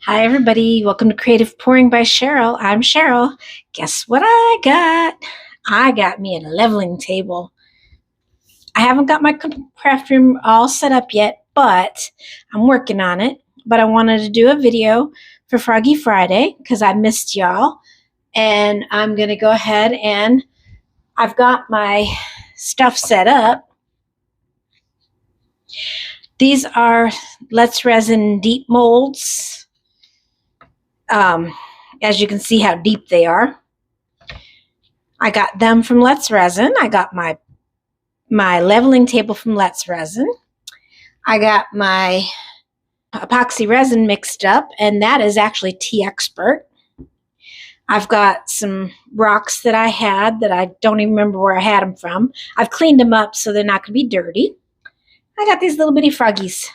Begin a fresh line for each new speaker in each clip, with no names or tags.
Hi everybody, welcome to Creative Pouring by Cheryl. I'm Cheryl. Guess what I got? I got me a leveling table. I haven't got my craft room all set up yet, but I'm working on it. But I wanted to do a video for Froggy Friday because I missed y'all. And I'm going to go ahead and I've got my stuff set up. These are Let's Resin deep molds. As you can see how deep they are. I got them from Let's Resin. I got my leveling table from Let's Resin. I got my epoxy resin mixed up, and that is actually Teexpert. I've got some rocks that I had that I don't even remember where I had them from. I've cleaned them up so they're not going to be dirty. I got these little bitty froggies.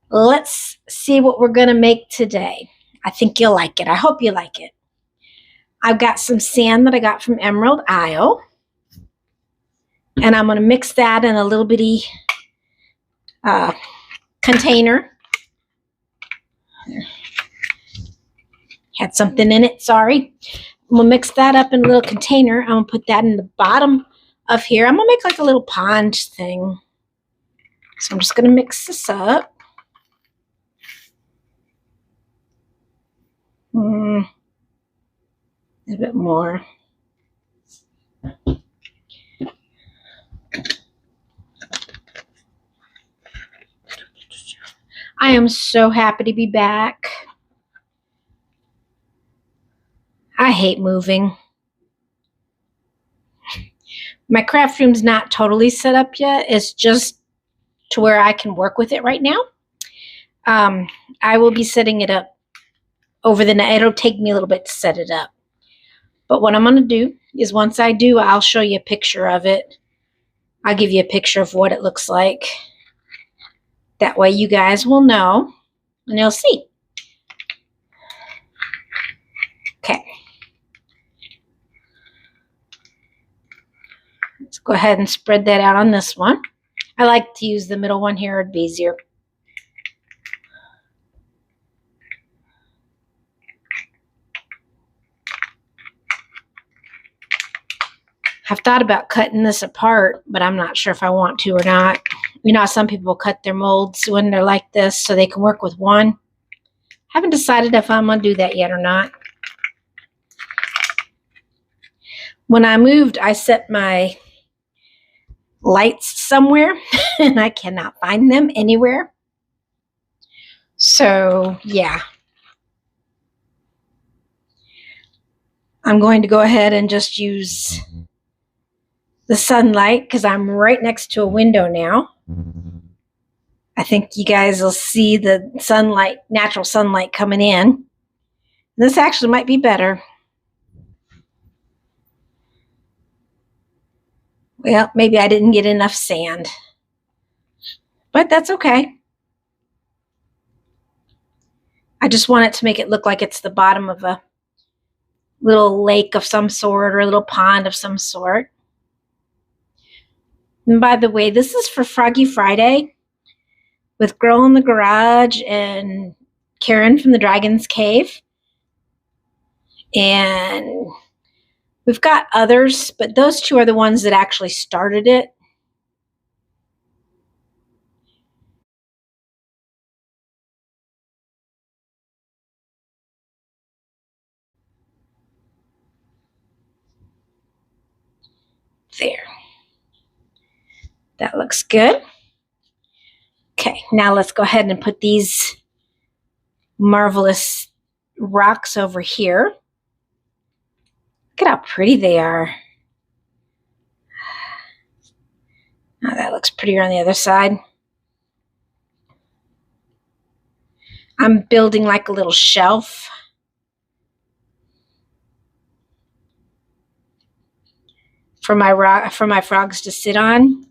Let's see what we're going to make today. I think you'll like it. I hope you like it. I've got some sand that I got from Emerald Isle. And I'm going to mix that in a little bitty container. Had something in it, sorry. I'm going to mix that up in a little container. I'm going to put that in the bottom of here. I'm going to make like a little pond thing. So I'm just going to mix this up. A bit more. I am so happy to be back. I hate moving. My craft room's not totally set up yet. It's just to where I can work with it right now. I will be setting it up over the night. It'll take me a little bit to set it up. But what I'm going to do is once I do, I'll show you a picture of it. I'll give you a picture of what it looks like. That way you guys will know and you'll see. Okay. Let's go ahead and spread that out on this one. I like to use the middle one here. It'd be easier. I've thought about cutting this apart, but I'm not sure if I want to or not. You know, some people cut their molds when they're like this so they can work with one. Haven't decided if I'm going to do that yet or not. When I moved, I set my lights somewhere, and I cannot find them anywhere. So, yeah. I'm going to go ahead and just use the sunlight because I'm right next to a window now. I think you guys will see the sunlight, natural sunlight coming in. This actually might be better. Well, maybe I didn't get enough sand, but that's okay. I just want it to make it look like it's the bottom of a little lake of some sort or a little pond of some sort. And by the way, this is for Froggy Friday with Girl in the Garage and Karen from the Dragon's Cave. And we've got others, but those two are the ones that actually started it. There. That looks good. Okay, now let's go ahead and put these marvelous rocks over here. Look at how pretty they are. Oh, that looks prettier on the other side. I'm building like a little shelf. For my frogs to sit on.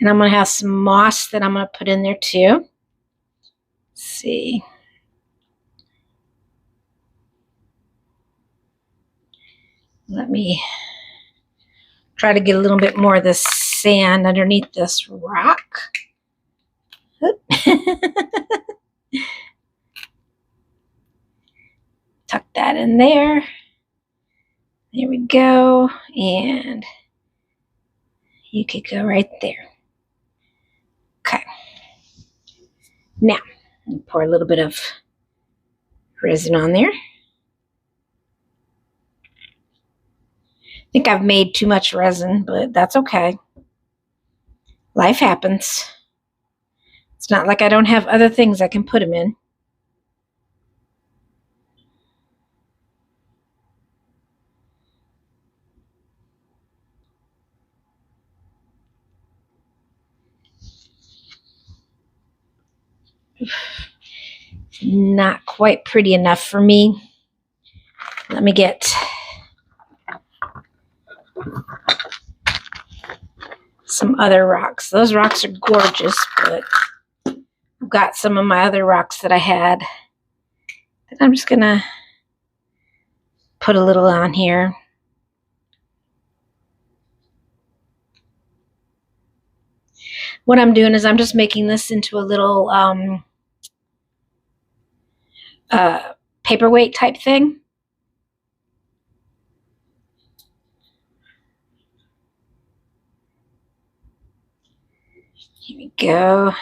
And I'm going to have some moss that I'm going to put in there too. Let's see. Let me try to get a little bit more of this sand underneath this rock. Tuck that in there. There we go. And you could go right there. Okay. Now, pour a little bit of resin on there. I think I've made too much resin, but that's okay. Life happens. It's not like I don't have other things I can put them in. Not quite pretty enough for me. Let me get some other rocks. Those rocks are gorgeous, but I've got some of my other rocks that I had that I'm just gonna put a little on here. What I'm doing is I'm just making this into a little paperweight type thing. Here we go.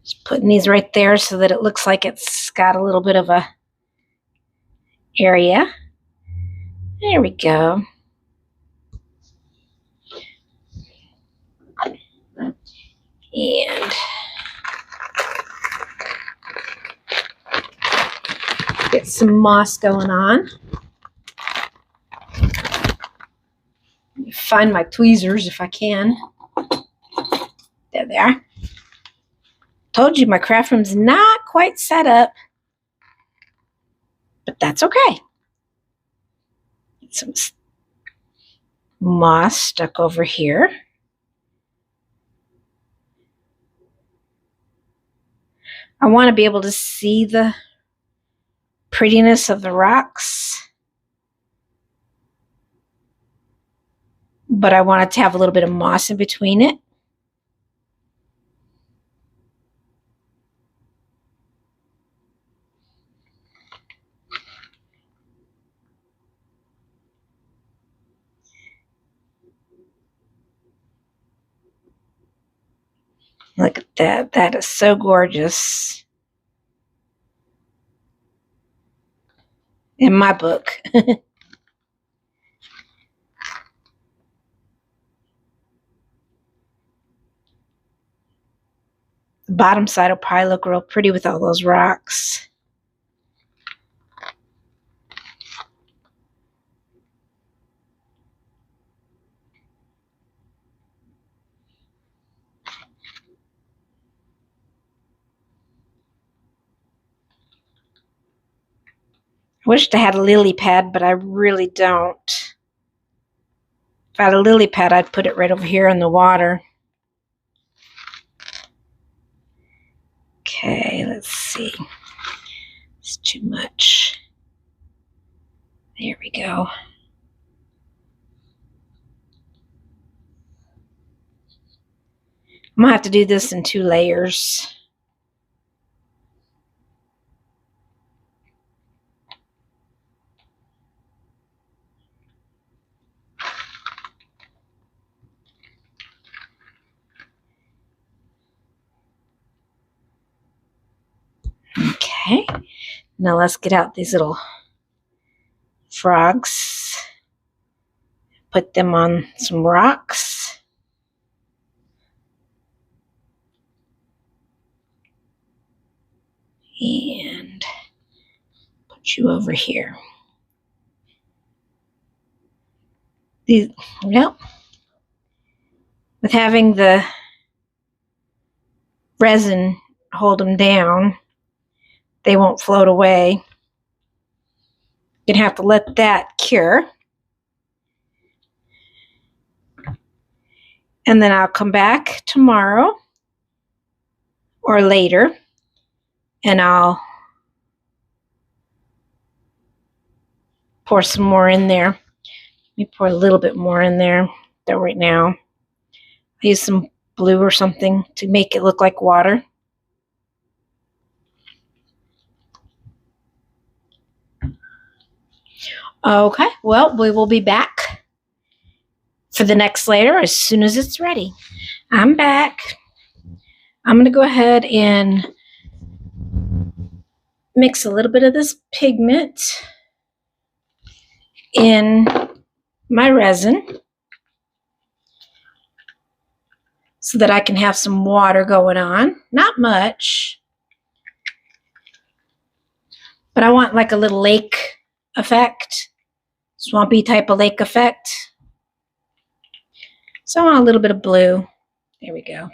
Just putting these right there so that it looks like it's got a little bit of a area. There we go. And get some moss going on. Find my tweezers if I can. There they are. Told you my craft room's not quite set up, but that's okay. Get some moss stuck over here. I want to be able to see the prettiness of the rocks, but I want it to have a little bit of moss in between it. Look at that. That is so gorgeous. In my book. The bottom side will probably look real pretty with all those rocks. I wished I had a lily pad, but I really don't. If I had a lily pad, I'd put it right over here in the water. Okay, let's see. It's too much. There we go. I'm going to have to do this in 2 layers. Okay, now let's get out these little frogs. Put them on some rocks. And put you over here. These, well, with having the resin hold them down, they won't float away. You're gonna have to let that cure. And then I'll come back tomorrow or later and I'll pour some more in there. Let me pour a little bit more in there. Though right now, I use some blue or something to make it look like water. Okay, well, we will be back for the next layer as soon as it's ready. I'm back. I'm going to go ahead and mix a little bit of this pigment in my resin so that I can have some water going on. Not much, but I want like a little lake effect, swampy type of lake effect. So I want a little bit of blue. There we go.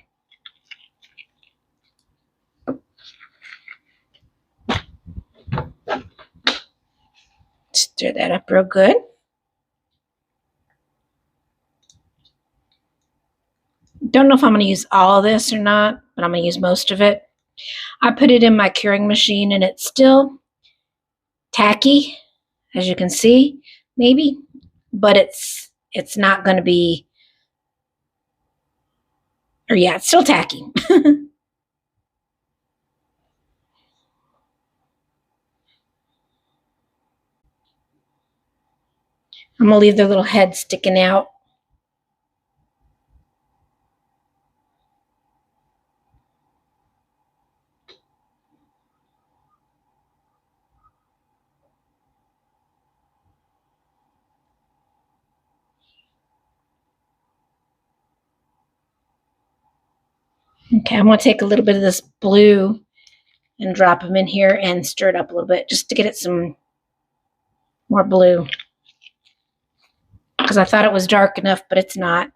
Stir that up real good. Don't know if I'm going to use all of this or not, but I'm going to use most of it. I put it in my curing machine and it's still tacky, as you can see, maybe, but it's not going to be, or yeah, it's still tacky. I'm going to leave their little head sticking out. Okay, I'm going to take a little bit of this blue and drop them in here and stir it up a little bit just to get it some more blue. Because I thought it was dark enough, but it's not.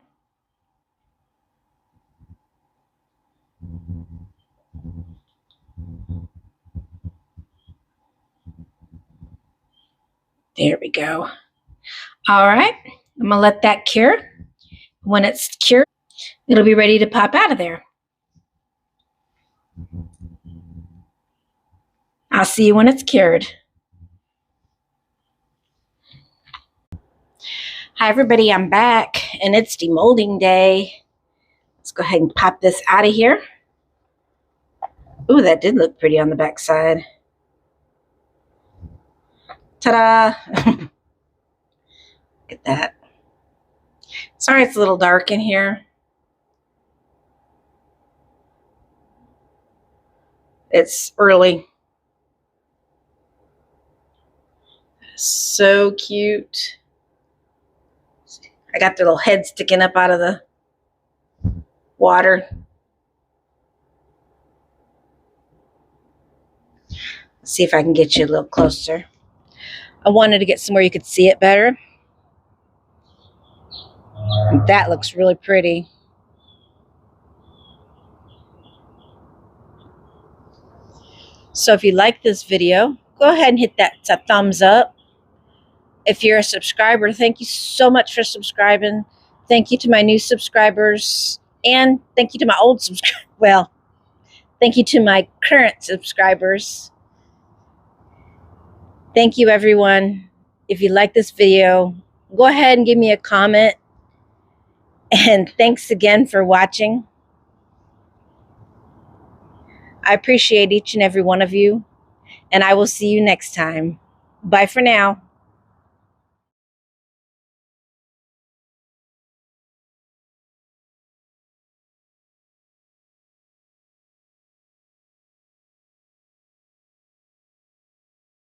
There we go. All right, I'm going to let that cure. When it's cured, it'll be ready to pop out of there. I'll see you when it's cured. Hi everybody, I'm back and it's demolding day. Let's go ahead and pop this out of here. Ooh, that did look pretty on the back side. Ta-da! Look at that. Sorry it's a little dark in here. It's early. So cute. I got the little head sticking up out of the water. Let's see if I can get you a little closer. I wanted to get somewhere you could see it better. That looks really pretty. So if you like this video, go ahead and hit that thumbs up. If you're a subscriber, thank you so much for subscribing. Thank you to my new subscribers. And thank you to my old subscribers. Well, thank you to my current subscribers. Thank you, everyone. If you like this video, go ahead and give me a comment. And thanks again for watching. I appreciate each and every one of you. And I will see you next time. Bye for now.